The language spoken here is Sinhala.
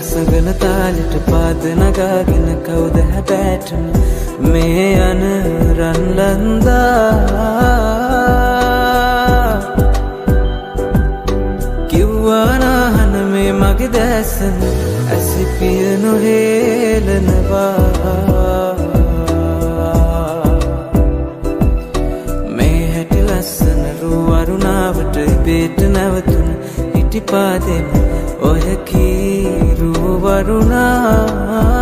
සගන තාලෙට පාද නගාගෙන කවුද හැබෑටම මේ යන රන්ලන්දා කිව්වානාහන මේ මගේ දැසන ඇසිපිය නොහේලනවා මේ හැටි ලස්සන රුවරුණාවට ඉබේට නැවතුන ඉටිපාදෙම ඔය කීරු වරුණා